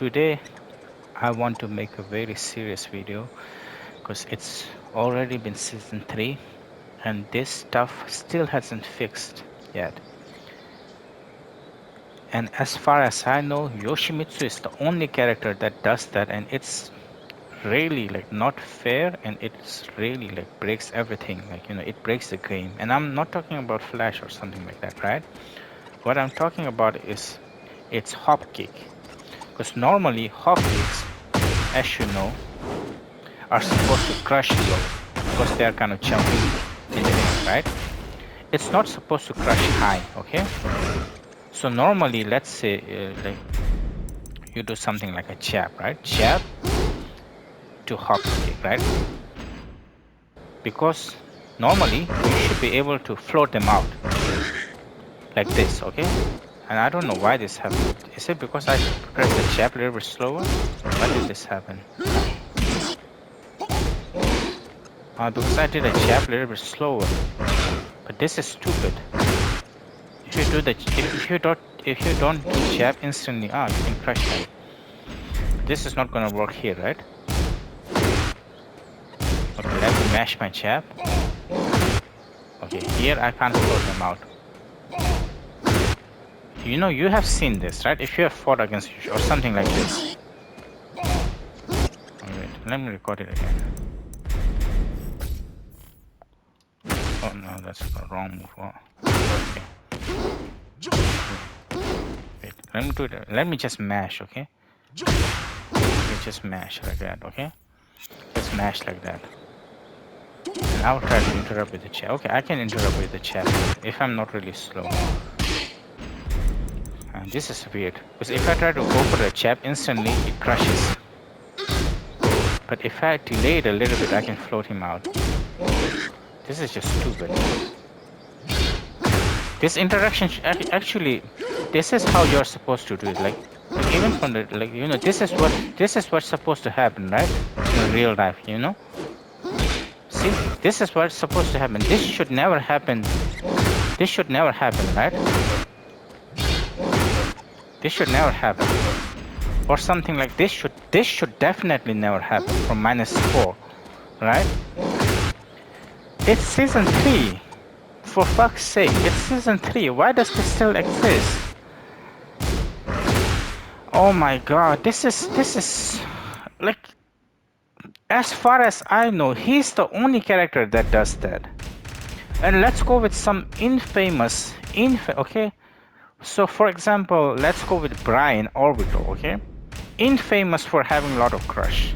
Today I want to make a very serious video because it's already been season 3 and this stuff still hasn't fixed yet. And as far as I know, Yoshimitsu is the only character that does that, and it's really like not fair, and it's really like breaks everything. Like, it breaks the game. And I'm not talking about Flash or something like that, right? What I'm talking about is it's hopkick. Because normally hopkicks, as you know, are supposed to crush you because they are kind of jumping in the air, right? It's not supposed to crush high, okay? So normally, let's say like you do something like a jab, right? Jab to hop kick, right? Because normally you should be able to float them out like this, okay? And I don't know why this happened. Is it because I pressed the jab a little bit slower? Why did this happen? Because I did a jab a little bit slower. But this is stupid. If you do the if you don't do jab instantly, you can crush them. This is not gonna work here, right? Okay, let me mash my jab. Okay, here I can't float them out. You know, you have seen this, right? If you have fought against Yoshi or something like this. Oh, wait, let me record it again. Oh no, that's the wrong move. Oh, okay. Wait, let me do it. Let me just mash, okay? Just mash like that, okay? Just mash like that. And I'll try to interrupt with the chat. Okay, I can interrupt with the chat if I'm not really slow. And this is weird, because if I try to go for the jab instantly, it crushes. But if I delay it a little bit, I can float him out. This is just stupid. This interaction actually, this is how you're supposed to do it. Like even from the this is what's supposed to happen, right? In real life, See, this is what's supposed to happen. This should never happen. This should never happen, right? This should never happen. Or something like this should definitely never happen from -4, right? It's season 3. For fuck's sake, it's season 3. Why does this still exist? Oh my god, this is like, as far as I know, he's the only character that does that. And let's go with some infamous, okay? So for example, let's go with Bryan Orbital, okay? Infamous for having a lot of crush.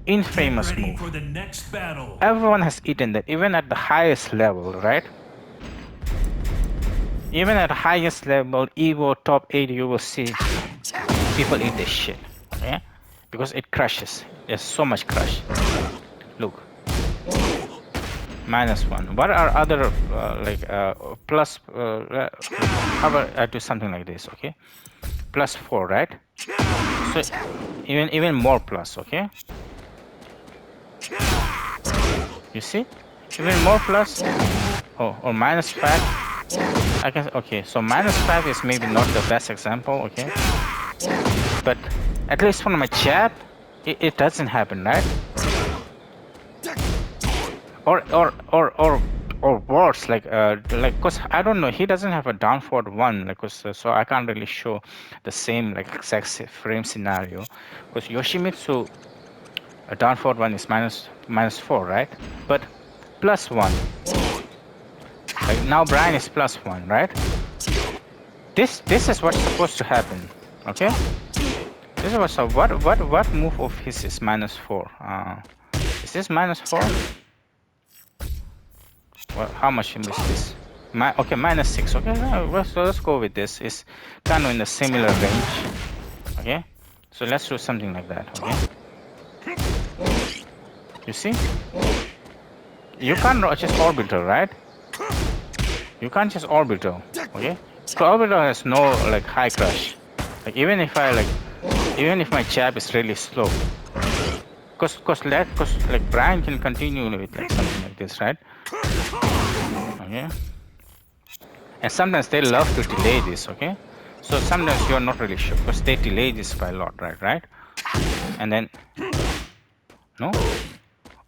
Infamous move. For the next battle. Everyone has eaten that, even at the highest level, right? Even at the highest level, Evo top 8, you will see people eat this shit, okay? Because it crushes. There's so much crush. Look. -1. What are other plus? How about I do something like this, okay? +4, right? So even more plus, okay? You see? Even more plus. Oh, or -5. I guess, okay, so -5 is maybe not the best example, okay? But at least from my jab, it doesn't happen, right? Or worse, like cause I don't know, he doesn't have a down forward 1, like, so I can't really show the same like exact frame scenario. Because Yoshimitsu, a down forward 1 is -4, right? But +1. Like now Bryan is +1, right? This is what's supposed to happen, okay? This is what move of his is -4? Is this -4? Well, how much he missed this? Okay, -6. Okay, so let's go with this. It's kind of in a similar range. Okay, so let's do something like that. Okay, you see, you can't just orbital, right? You can't just orbital. Okay, so orbital has no like high crush. Like even if my jab is really slow, cause like Bryan can continue with like something like this, right? Okay, and sometimes they love to delay this, okay? So sometimes you're not really sure because they delay this by a lot, right? And then no,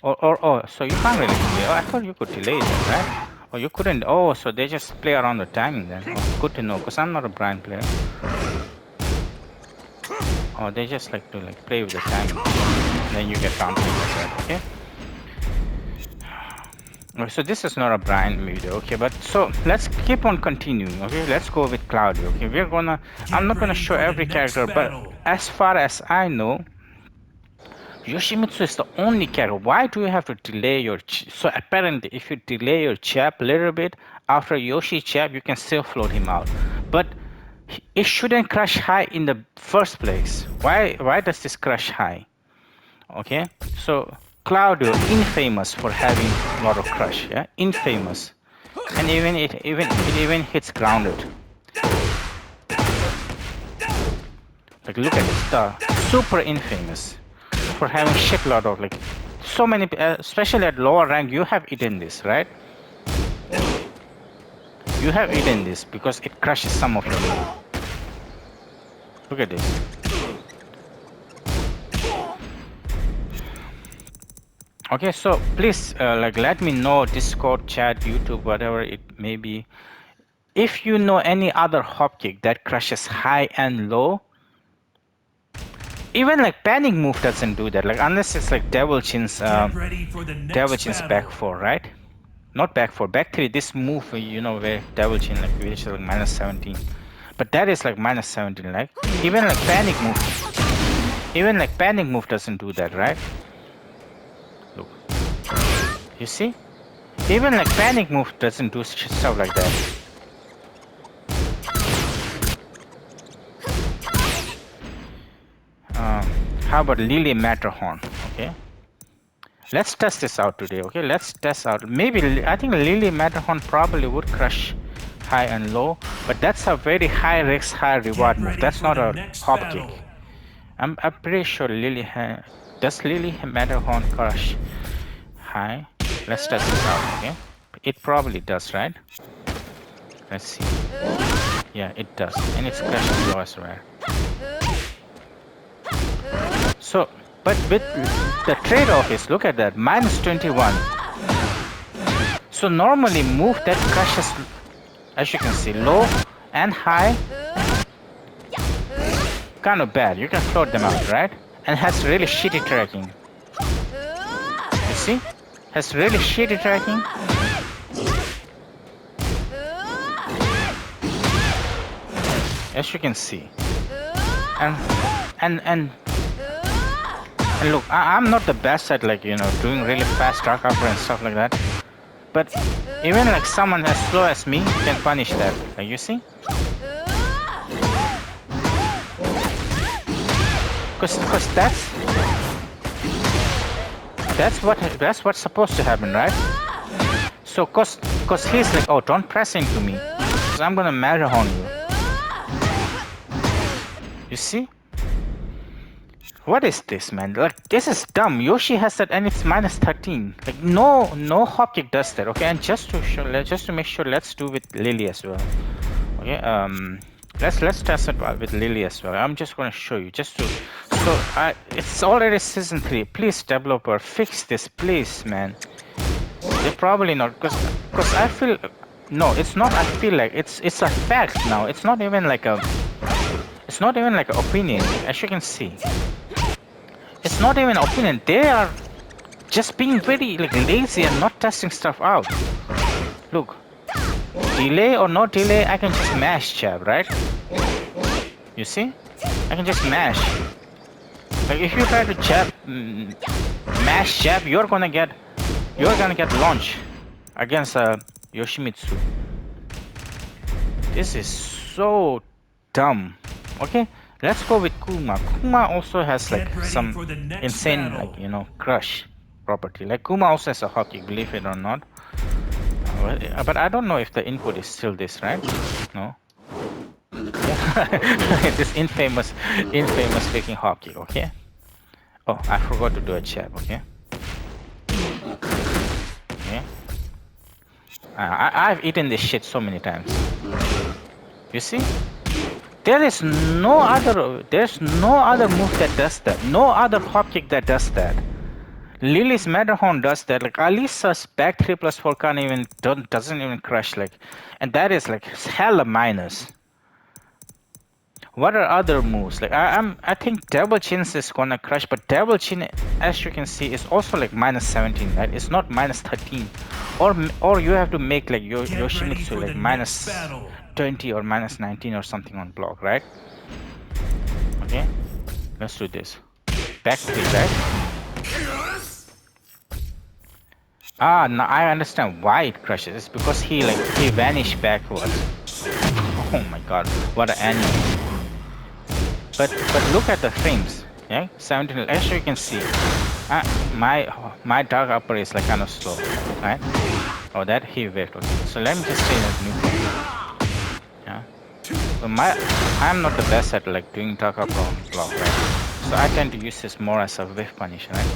or so you can't really delay. Oh, I thought you could delay that, right? Or you couldn't. Oh, so they just play around the timing then. Oh, good to know because I'm not a Bryan player. Oh, they just like to like play with the timing. And then you get counted like that. Okay. So this is not a Bryan video, okay, but so let's keep on continuing, okay, let's go with Claudio, okay, I'm not gonna show every character, but as far as I know, Yoshimitsu is the only character. Why do you have to delay your so apparently if you delay your chap a little bit after Yoshi chap, you can still float him out, but it shouldn't crush high in the first place. Why does this crush high? Okay, so Claudio infamous for having a lot of crush, yeah, infamous, and it even hits grounded. Like look at this, super infamous for having shitload of like so many, especially at lower rank. You have eaten this, right? You have eaten this because it crushes some of your move. Look at this. Okay, so please like let me know, Discord, chat, YouTube, whatever it may be, if you know any other hopkick that crushes high and low. Even like panic move doesn't do that, like unless it's like Devil Chin's back 4, right? Not back 4, back 3. This move, you know, where Devil Chin like which is like minus 17, but that is like minus 17. Like even like panic move doesn't do that, right? Look, you see, even like panic move doesn't do stuff like that. How about Lily Matterhorn? Okay, let's test this out today. Okay, let's test out. Maybe I think Lily Matterhorn probably would crush high and low, but that's a very high risk, high reward move. That's not a hop kick. I'm pretty sure does Lily Matterhorn crush high? Let's test this out. Okay, it probably does, right? Let's see. Yeah, it does, and it's crushing low as well. So, but with the trade-off is, look at that, minus 21. So normally move that crushes, as you can see, low and high, kind of bad. You can float them out, right? And has really shitty tracking. You see? Has really shitty tracking. As you can see. And look, I'm not the best at like, you know, doing really fast dark upper and stuff like that. But even like someone as slow as me can punish that. Like you see? Because that's what's supposed to happen, right? So cause he's like, oh, don't press into me, cause I'm gonna Matterhorn you. You see? What is this, man? Like, this is dumb. Yoshi has that and it's minus 13. Like, no hopkick does that, okay? And just to make sure, let's do with Lily as well. Okay, let's test it with Lily as well. I'm just gonna show you, it's already season 3. Please, developer, fix this, please, man. They're probably not, cause I feel, no, it's not. I feel like it's a fact now. It's not even like an opinion, as you can see. It's not even an opinion. They are just being very like lazy and not testing stuff out. Look, delay or no delay, I can just mash jab, right? You see? I can just mash. Like if you try to jab, mash jab, you're gonna get launch against Yoshimitsu. This is so dumb. Okay, let's go with Kuma. Kuma also has like some insane like, you know, crush property. Like Kuma also has a hockey, believe it or not. But I don't know if the input is still this, right? No. Yeah. This infamous freaking hockey. Okay. Oh, I forgot to do a jab. Okay. Okay. I've eaten this shit so many times. You see? There's no other move that does that. No other hop kick that does that. Lily's Matterhorn does that. Like Alisa's back 3+4 can't even doesn't even crush like, and that is like hella minus. What are other moves? Like I think double chins is gonna crush, but double chin, as you can see, is also like -17, right? It's not -13, or you have to make like Yoshimitsu like -20 or -19 or something on block, right? Okay, let's do this. Back 3, right? Ah, now I understand why it crushes. It's because he vanished backwards. Oh my god, what an anime. But look at the frames, yeah, 17. As you can see, my dark upper is like kind of slow, right? Oh, that he waved. Okay, so let me just say that new thing. Yeah. So I'm not the best at like doing dark upper on block, right? So I tend to use this more as a wave punish, right?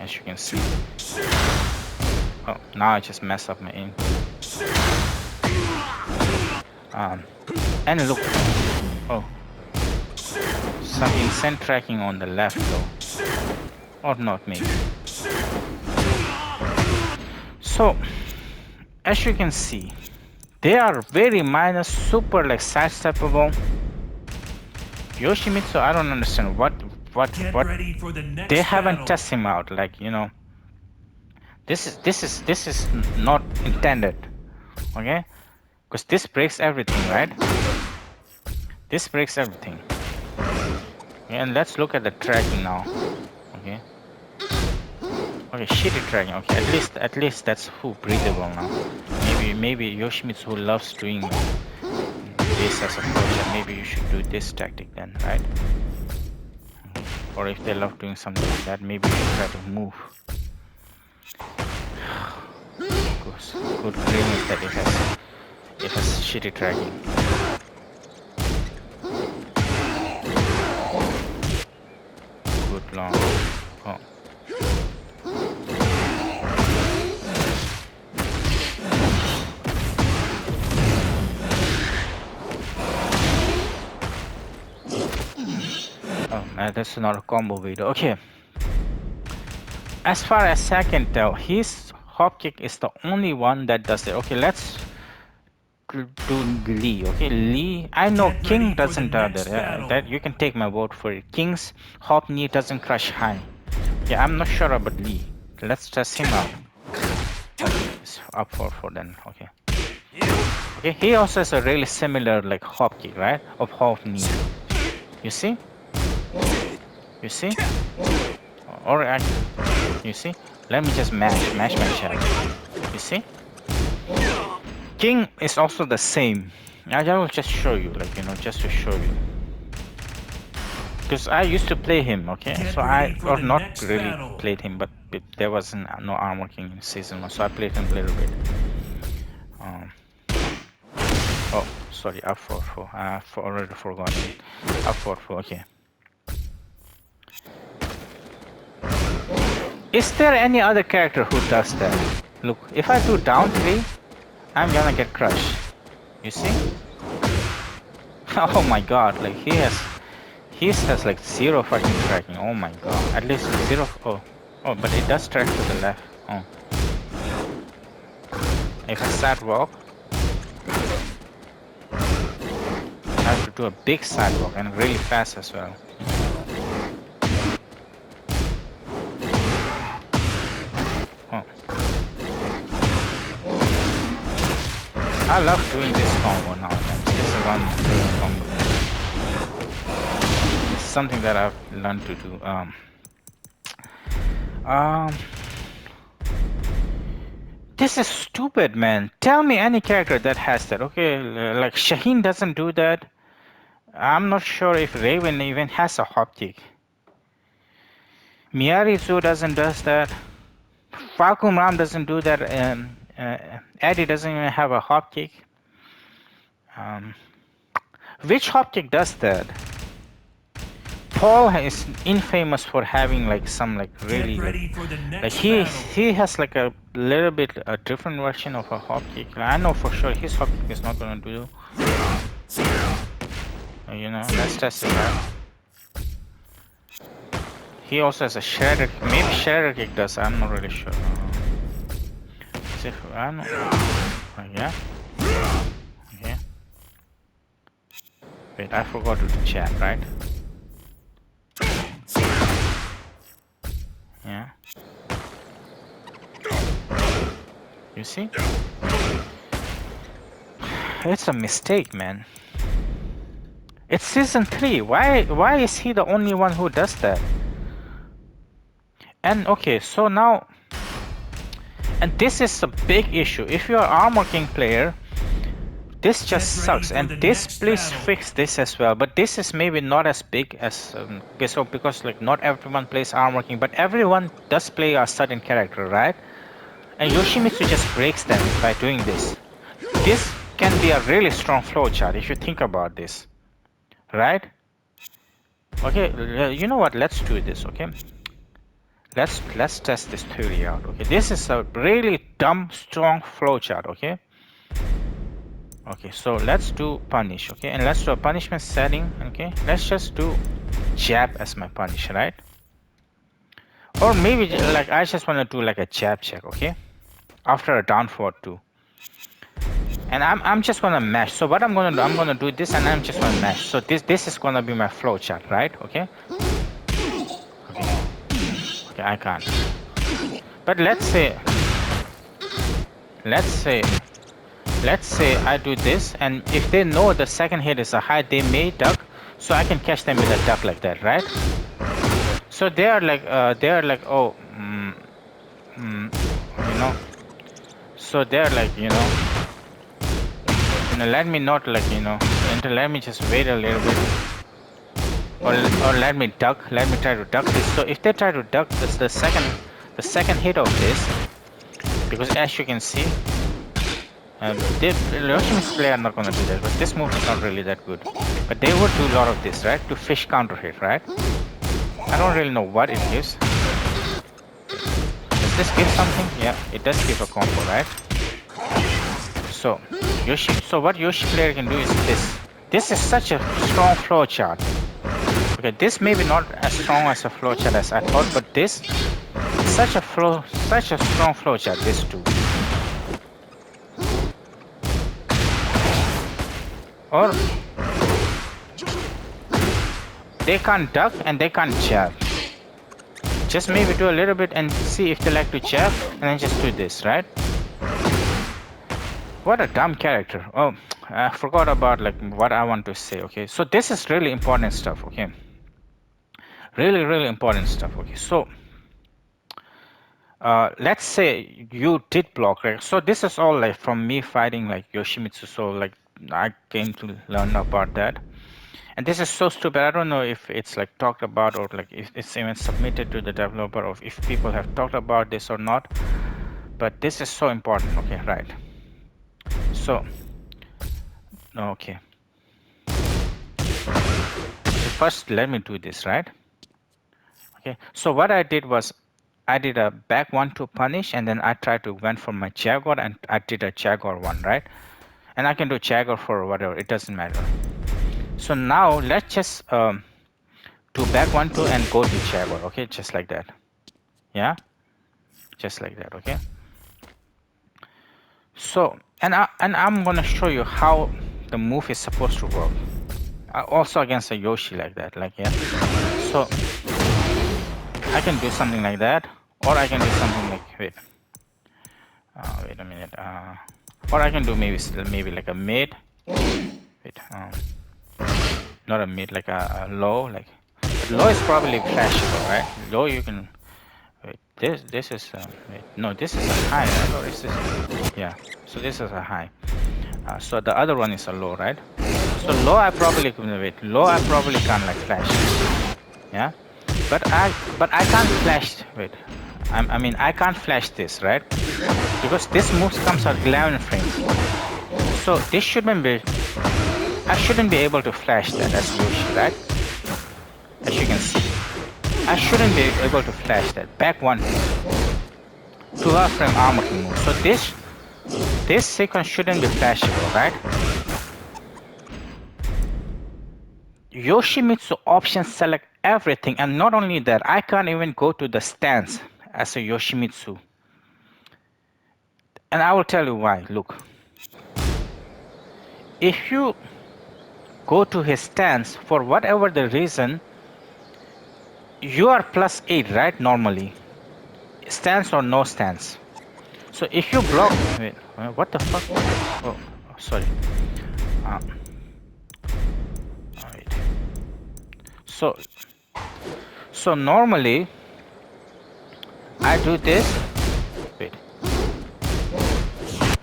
As you can see. Oh, now I just messed up my aim. And look. Oh. Some insane tracking on the left though. Or not maybe. So, as you can see, they are very minor, super like sidesteppable. Yoshimitsu, I don't understand what they haven't tested him out. Like, you know, this is not intended, okay? Because this breaks everything, right? This breaks everything. Okay, and let's look at the tracking now. Okay. Okay, shitty tracking. Okay, at least that's breathable now. Maybe Yoshimitsu who loves doing this as a approach, and maybe you should do this tactic then, right? Or if they love doing something like that, maybe you should try to move. Good claim is that it has shitty tracking. Good long. Oh. Oh man, that's another combo video. Okay. As far as I can tell, his hop kick is the only one that does it. Okay, let's do Lee. Okay, Lee. I know King doesn't do that. That you can take my word for it. King's hop knee doesn't crush high. Yeah, I'm not sure about Lee. Let's test him out. Okay, it's up for then. Okay. Okay, he also has a really similar like hop kick, right? Of hop knee. You see? You see? Or you see? Let me just mash my shot. You see? King is also the same. I will just show you, like, you know, just to show you. Because I used to play him, okay? So or not really played him, but there was no armor king in season 1, so I played him a little bit. Oh, sorry, up 4-4. I've already forgotten. Up 4-4, okay. Is there any other character who does that? Look, if I do down 3, I'm gonna get crushed. You see? Oh my god, like he has like 0 fucking tracking. Oh my god. At least 0. Oh, but it does track to the left. Oh. If I sidewalk, I have to do a big sidewalk and really fast as well. Oh. I love doing this combo now. This is one combo. It's something that I've learned to do. This is stupid, man. Tell me any character that has that. Okay, like Shaheen doesn't do that. I'm not sure if Raven even has a hop kick. Miyarizu doesn't do that. Falcon Ram doesn't do that. Eddie doesn't even have a hop kick. Which hop kick does that? Paul is infamous for having like some like really like he has like a little bit a different version of a hop kick. I know for sure his hop kick is not gonna do You know, let's test it out. He also has a shredder. Maybe shredder kick does. I'm not really sure. I don't know. Yeah. Okay. Wait, I forgot to chat, right? Yeah. You see? It's a mistake, man. It's season 3. Why is he the only one who does that? And okay, so now, and this is a big issue. If you're an Armor King player, this just sucks. And this, please fix this as well. But this is maybe not as big as because like not everyone plays Armor King, but everyone does play a certain character, right? And Yoshimitsu just breaks them by doing this. This can be a really strong flowchart if you think about this, right? Okay, you know what? Let's do this. Okay, let's test this theory out. Okay, this is a really dumb strong flowchart. Okay. Okay, so let's do punish. Okay, and let's do a punishment setting. Okay, let's just do jab as my punish, right? Or maybe like I just want to do like a jab check. Okay, after a down forward 2. And I'm just gonna mash. So what I'm gonna do, I'm gonna do this, and I'm just gonna mash. So this is gonna be my flow chart, right? Okay. Okay, I can't. But let's say I do this, and if they know the second hit is a high, they may duck. So I can catch them with a duck like that, right? So they are like, oh, you know. So they're like, let me not like, let me just wait a little bit, or let me duck. Let me try to duck this. So if they try to duck this, the second hit of this, because as you can see, the Yoshimitsu player are not gonna do that. But this move is not really that good. But they would do a lot of this, right? To fish counter hit, right? I don't really know what it gives. Does this give something? Yeah, it does give a combo, right? So what Yoshi player can do is this. This is such a strong flow chart. Okay, this may be not as strong as a flow chart as I thought, but this is such a strong flow chart. This too. Or they can't duck and they can't jab. Just maybe do a little bit and see if they like to jab, and then just do this, right? What a dumb character. Oh, I forgot about like what I want to say. Okay, so this is really important stuff. Okay, really important stuff. Okay, so let's say you did block, right? So this is all like from me fighting like Yoshimitsu. So like I came to learn about that. And this is so stupid. I don't know if it's like talked about, or like if it's even submitted to the developer, or if people have talked about this or not. But this is so important. Okay, right. So, okay. First, let me do this, right? Okay. So what I did was, I did a back 1 to punish, and then I tried to went for my Jaguar, and I did a Jaguar 1, right? And I can do Jaguar for whatever. It doesn't matter. So now let's just do back 1 2 and go to Jaguar. Okay, just like that. Yeah, just like that. Okay. So and I'm gonna show you how the move is supposed to work. Also against a Yoshi like that, like yeah. So I can do something like that, or I can do something like wait a minute. Or I can do maybe like a mid. Wait, not a mid, like a low. Like low is probably flashable, right? Low you can. Wait, this is wait, no, this is a high, right? Or is this? Yeah. So this is a high. So the other one is a low, right? So low I probably can't like flash. Yeah. But I can't flash. Wait. I mean I can't flash this, right? Because this move comes at 11 frames. So this shouldn't be. I shouldn't be able to flash that as Yoshi, right? As you can see, I shouldn't be able to flash that. Back 1 12 frame armor move. So this sequence shouldn't be flashable, right? Yoshimitsu options select everything, and not only that, I can't even go to the stance as a Yoshimitsu. And I will tell you why. Look, if you go to his stance for whatever the reason, you are +8, right? Normally, stance or no stance. So if you block, wait, what the fuck? Oh, sorry. Uh, wait. So normally I do this. Wait,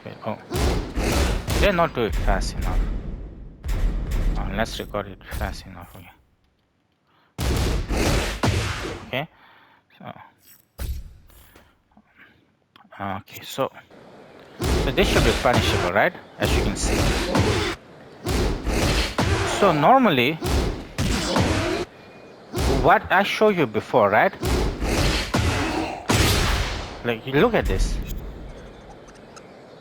wait. Oh, did I not do it fast enough? Let's record it fast enough. Okay. Okay. Okay. So this should be punishable, right? As you can see. So normally, what I showed you before, right? Like, you look at this.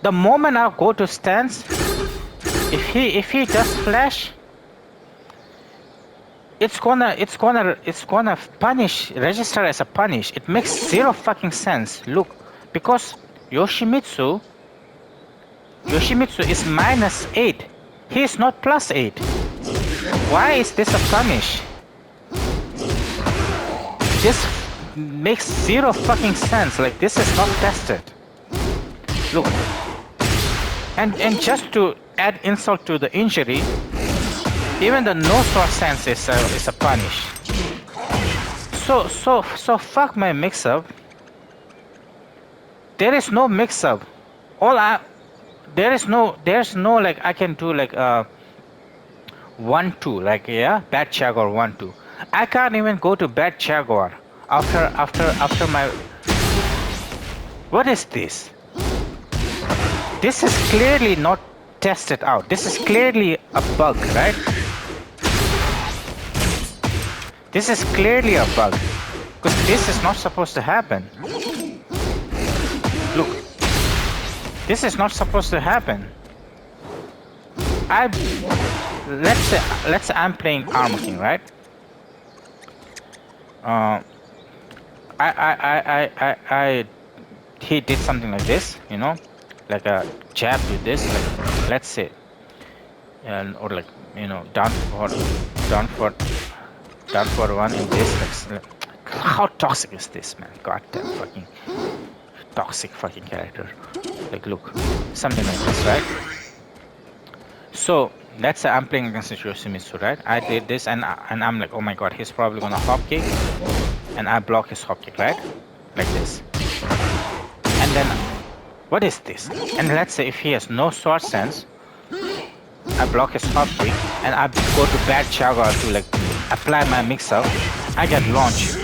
The moment I go to stance, if he does flash, it's gonna punish, register as a punish. It makes zero fucking sense. Look, because Yoshimitsu is -8. He is not +8. Why is this a punish? This makes zero fucking sense. Like, this is not tested. Look, and just to add insult to the injury, even the no sword stance is a punish. So fuck my mix-up. There is no mix-up. There's no like I can do like 1-2, like, yeah, bad Jaguar 1-2. I can't even go to bad Jaguar after my. What is this? This is clearly not tested out. This is clearly a bug, right? This is clearly a bug, because this is not supposed to happen. Look, this is not supposed to happen. Let's say I'm playing Armor King, right? He did something like this, you know, like a jab with this, like, let's say, or like, you know, down for one in this. Like, how toxic is this, man? Goddamn fucking toxic fucking character. Like, look, something like this, right? So let's say I'm playing against Yoshimitsu, right? I did this, and I'm like, oh my god, he's probably gonna hop kick, and I block his hop kick, right? Like this. And then, what is this? And let's say if he has no sword stance, I block his hop kick, and I go to bad Jaguar to like apply my mix-up. I get launched.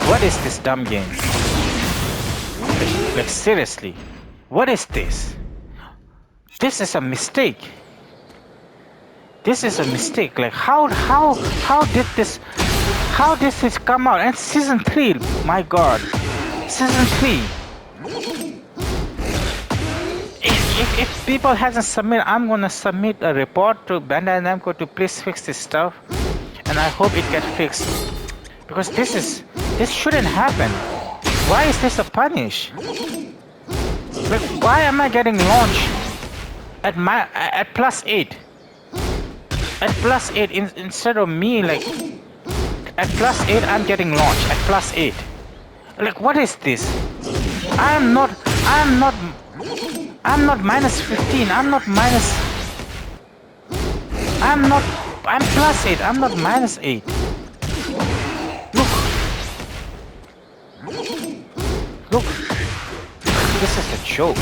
What is this dumb game? Like seriously, what is this? This is a mistake. This is a mistake. Like, how did this come out? And season 3, my god, season 3. If people hasn't submitted, I'm gonna submit a report to Bandai Namco to please fix this stuff, and I hope it gets fixed, because this shouldn't happen. Why is this a punish? Like, why am I getting launched at +8? At +8 instead of me, like, at +8 I'm getting launched at +8. Like, what is this? I'm not -15. I'm +8. I'm not -8. Look. This is a joke.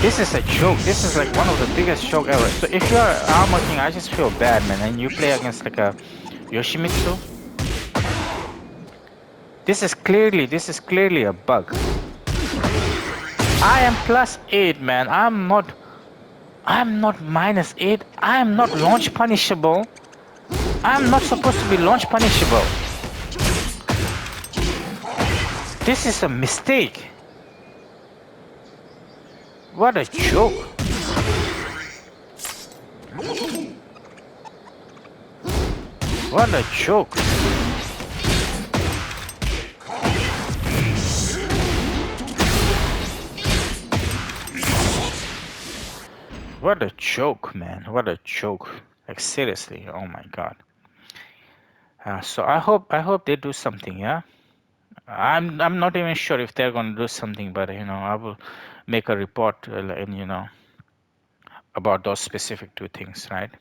This is a joke. This is like one of the biggest joke ever. So if you're Armor King, I just feel bad, man. And you play against like a Yoshimitsu. This is clearly a bug. I am +8, man. I'm not -8. I am not launch punishable. I'm not supposed to be launch punishable. This is a mistake. What a joke. What a joke! What a joke, man! What a joke! Like seriously, oh my god. So I hope they do something. Yeah, I'm not even sure if they're gonna do something, but I will make a report, and about those specific two things, right?